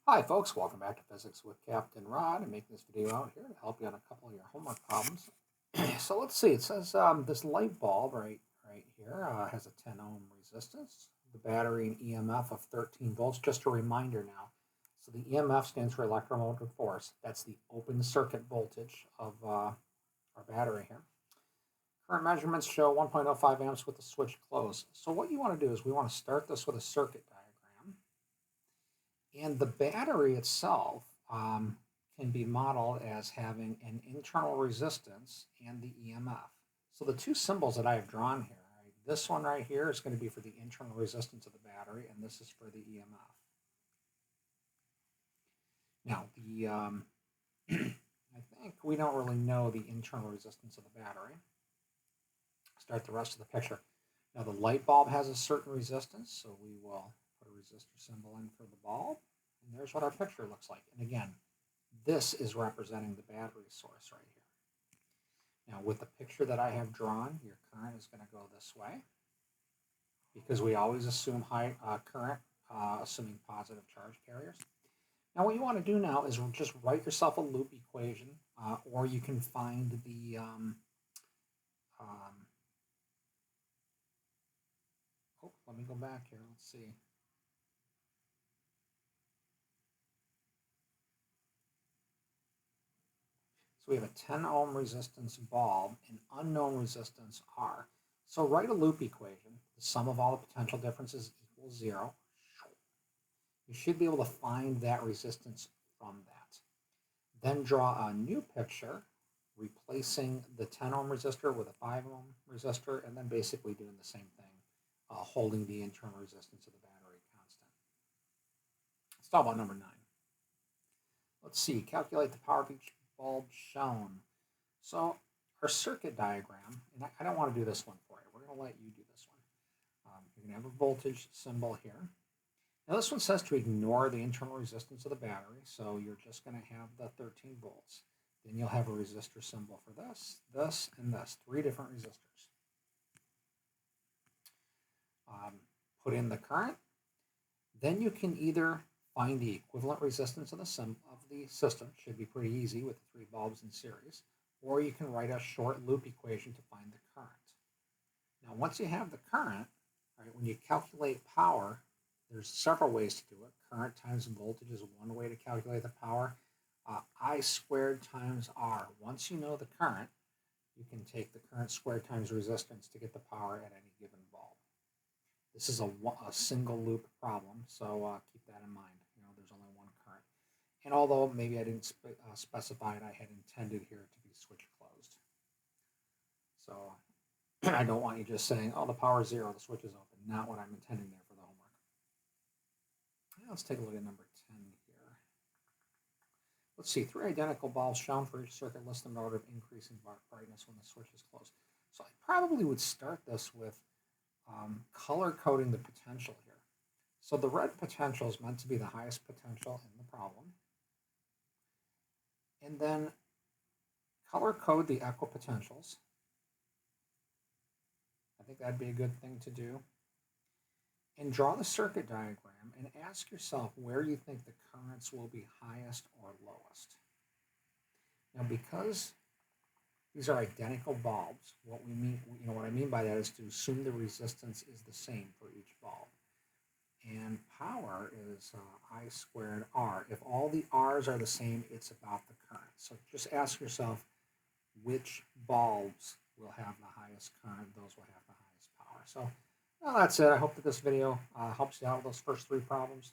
Hi folks, welcome back to Physics with Captain Rod. I'm making this video out here to help you on a couple of your homework problems. So let's see, it says this light bulb right here has a 10 ohm resistance, the battery an EMF of 13 volts. Just a reminder now, so the EMF stands for electromotive force. That's the open circuit voltage of our battery here. Current measurements show 1.05 amps with the switch closed. So what you want to do is we want to start this with a circuit diagram. And the battery itself can be modeled as having an internal resistance and the EMF. So the two symbols that I have drawn here, right, this one right here is going to be for the internal resistance of the battery, and this is for the EMF. Now, I think we don't really know the internal resistance of the battery. Start the rest of the picture. Now, the light bulb has a certain resistance, so we will put a resistor symbol in for the bulb. And there's what our picture looks like. And again, this is representing the battery source right here. Now, with the picture that I have drawn, your current is going to go this way because we always assume high current, assuming positive charge carriers. Now, what you want to do now is just write yourself a loop equation, or you can find the let me go back here. Let's see. So we have a 10 ohm resistance bulb, an unknown resistance R. So write a loop equation. The sum of all the potential differences equals 0. You should be able to find that resistance from that. Then draw a new picture, replacing the 10 ohm resistor with a 5 ohm resistor, and then basically doing the same thing, holding the internal resistance of the battery constant. Let's talk about number 9. Let's see, calculate the power of each bulb shown. So our circuit diagram, and I don't want to do this one for you. We're going to let you do this one. You're going to have a voltage symbol here. Now this one says to ignore the internal resistance of the battery, so you're just going to have the 13 volts. Then you'll have a resistor symbol for this, this, and this, 3 different resistors. Put in the current. Then you can either find the equivalent resistance of the system, should be pretty easy with the 3 bulbs in series, or you can write a short loop equation to find the current. Now once you have the current, right, when you calculate power, there's several ways to do it. Current times voltage is one way to calculate the power. I squared times R. Once you know the current, you can take the current squared times resistance to get the power at any given bulb. This is a single loop problem, so keep that in mind. There's only one current. And although maybe I didn't specify it, I had intended here to be switch closed. So I don't want you just saying, oh, the power is 0, the switch is open. Not what I'm intending there for the homework. Let's take a look at number 10 here. Let's see, 3 identical bulbs shown for each circuit. List them in order of increasing brightness when the switch is closed. So I probably would start this with color coding the potential here. So the red potential is meant to be the highest potential in the problem. And then color code the equipotentials. I think that'd be a good thing to do. And draw the circuit diagram and ask yourself where you think the currents will be highest or lowest. Now, because these are identical bulbs, what I mean by that is to assume the resistance is the same for each bulb. And power is I squared R. If all the R's are the same, it's about the current. So just ask yourself which bulbs will have the highest current, those will have the highest power. So well, that's it. I hope that this video helps you out with those first 3 problems.